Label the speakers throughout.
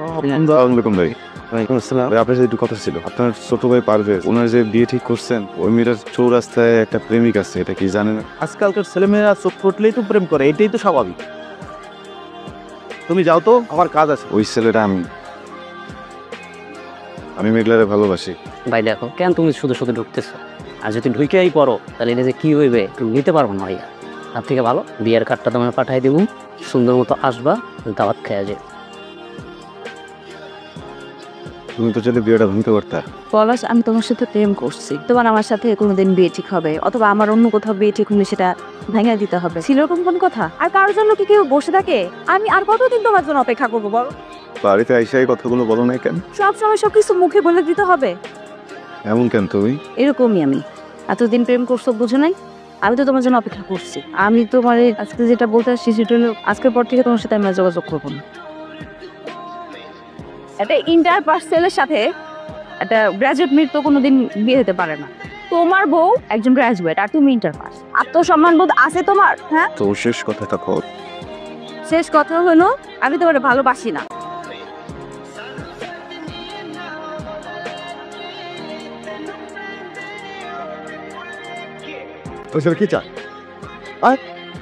Speaker 1: আসসালামু ভাই।
Speaker 2: ওয়ালাইকুম আসসালাম।
Speaker 1: ভাই আপনার সাথে একটু কথা ছিল। আপনার ছোট ভাই পারভেজ ওনার যে বিয়ে ঠিক করছেন, ওই মেয়েটার চৌরাস্তায় একটা প্রেমিক আছে, এটা কি জানেন?
Speaker 2: আজকালকার ছেলেমেয়েরা চোখ ফুটলেই তো প্রেম করে, এটাই তো স্বাভাবিক। তুমি যাও তো, আমার কাজ আছে।
Speaker 1: ওই ছেলেটা আমি মেঘলারে ভালোবাসি।
Speaker 3: ভাই দেখো কেন তুমি শুধু শুধু ঢুকতেছো? আর যদি ঢুকেই পড়ো তাহলে এটা যে কি হইবে তুমি নিতে পারবো না ভাইয়া। তার থেকে ভালো বিয়ের কার্ডটা তোমায় পাঠাই দিব, সুন্দর মতো আসবা, দাওয়াত খেয়ে যাবে।
Speaker 1: তুমি তো চাইলে বিয়েটা ভাঙতে পারতা।
Speaker 4: পলাশ, আমি তোমার সাথে প্রেম করছি, তোমার আমার সাথে কোনোদিন বিয়ে ঠিক হবে অথবা আমার অন্য কোথাও বিয়ে ঠিক হলে সেটা ভেঙে দিতে হবে, ছিল এরকম কোন কথা? আর কারোর জন্য কি কেউ বসে থাকে? আমি আর কতদিন তোমার জন্য অপেক্ষা করবো বলো?
Speaker 1: বাড়িতে আইসা এই কথাগুলো বলো নাই কেন?
Speaker 4: সব সময় সবকিছু মুখে বলে দিতে হবে?
Speaker 1: এমন কেন তুমি?
Speaker 4: এরকমই আমি। এতদিন প্রেম করছো বুঝো নাই? আমি তো তোমার জন্য অপেক্ষা করছি। আমি তোমার আজকে যেটা বলতে আসছি সেটা হলো, আজকের পর থেকে তোমার সাথে আমি আর যোগাযোগ করবো না। একটা ইন্টার পাস ছেলের সাথে একটা গ্রাজুয়েট মেয়ের তো কোনোদিন বিয়ে হতে পারে না। তোমার বউ একজন গ্রাজুয়েট আর তুমি ইন্টার পাস। আত্মসম্মান বোধ আছে তোমার? হ্যাঁ,
Speaker 1: তো শেষ কথাটা কর।
Speaker 4: শেষ কথা হলো আমি তোমার ভালোবাসি না।
Speaker 5: তো সেটা কি চায়?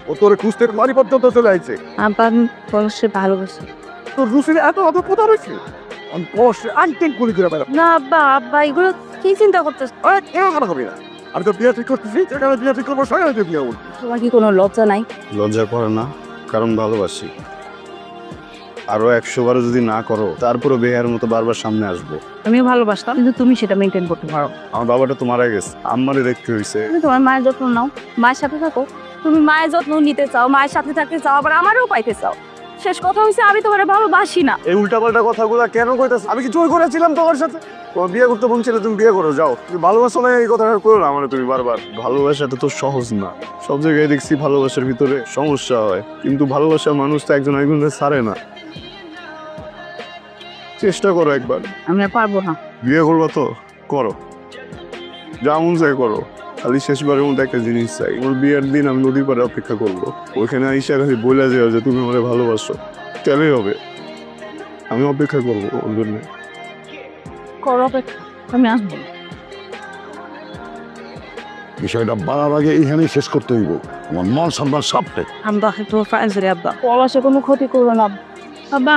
Speaker 5: ও তোর খুঁজতে মারি পর্যন্ত চলে আসছে।
Speaker 4: আব্বা, আমি পলাশকে ভালোবাসি।
Speaker 5: তোর রুসির এত অত কোথা রয়েছে? আমি অবশ্যই আনটেন গুলি করে বেড়াবো।
Speaker 4: না আব্বা, আব্বা এগুলো কি চিন্তা করতেছ?
Speaker 5: কেউ খারাপ হবে না। আমি তো বিয়ে ঠিক করতেছি, যেখানে বিয়ে ঠিক করবো সেখানে তুই বিয়ে করবি।
Speaker 4: তোমার কি কোনো লজ্জা নাই?
Speaker 1: লজ্জা করে না, কারণ ভালোবাসি। আরো 100 বারও যদি না করো, তারপরে বেহার মতো বারবার সামনে আসবো।
Speaker 4: আমিও ভালোবাসতাম, কিন্তু তুমি সেটা মেনটেন করতে পারো।
Speaker 1: আমার বাবাটা তো মারা গেছে, আম্মারে দেখতে হয়েছে।
Speaker 4: তুমি তোমার মায়ের যত্ন নাও, মায়ের সাথে থাকো। তুমি মায়ের যত্ন নিতে চাও, মায়ের সাথে থাকতে চাও, আবার আমারও পাইতে চাও। শেষ কথা হচ্ছে আমি তোমার ভালোবাসি না।
Speaker 5: এই উল্টাপাল্টা কথাগুলো কেন কইতাছ? আমি কি জোর করেছিলাম তোমার সাথে? তোমার বিয়ে করতে বলছিলে, তুমি বিয়ে করো, যাও। তুমি ভালোবাসো না এই কথাটা করো না মানে তুমি বারবার।
Speaker 1: ভালোবাসাটা তো সহজ না। সব জায়গায় দেখছি ভালোবাসার ভিতরে সমস্যা হয়, কিন্তু ভালোবাসার মানুষ তো একজন একজনের ছাড়ে না। চেষ্টা করো একবার।
Speaker 4: আমি আর পারবো না।
Speaker 1: বিয়ে করবো তো করো, যা মন চাই করো। খালি শেষবারের মধ্যে একটা জিনিস চাই, আমার বিয়ের দিন আমি নদীর পাড়ে অপেক্ষা করবো। ওইখানে আইসা খালি বলে যাও যে তুমি আমাকে ভালোবাসো, চলেই হবে। আমি অপেক্ষা করবো ওর জন্য।
Speaker 4: করো অপেক্ষা, আমি আসবো না।
Speaker 6: বিষয়টা বাড়ার আগে এইখানেই শেষ করতে হইব। আমার মন সম্মান সবটে।
Speaker 4: আব্বা, তোমার ফ্রেন্ডস রে আব্বা, পলাশে কোনো ক্ষতি করবো না আব্বা।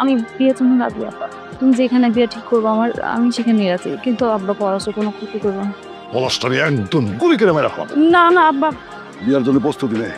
Speaker 4: আমি বিয়ে তুমি রাজি আব্বা। তুমি যেখানে বিয়ে ঠিক করবো আমি সেখানে রাজি, কিন্তু আব্বা পলাশে কোনো ক্ষতি করবো না।
Speaker 6: পলাশটারে একদম গুলি করে মেরে রাখলাম।
Speaker 4: না না আব্বা।
Speaker 6: বিয়ার জন্য প্রস্তুতি নেই।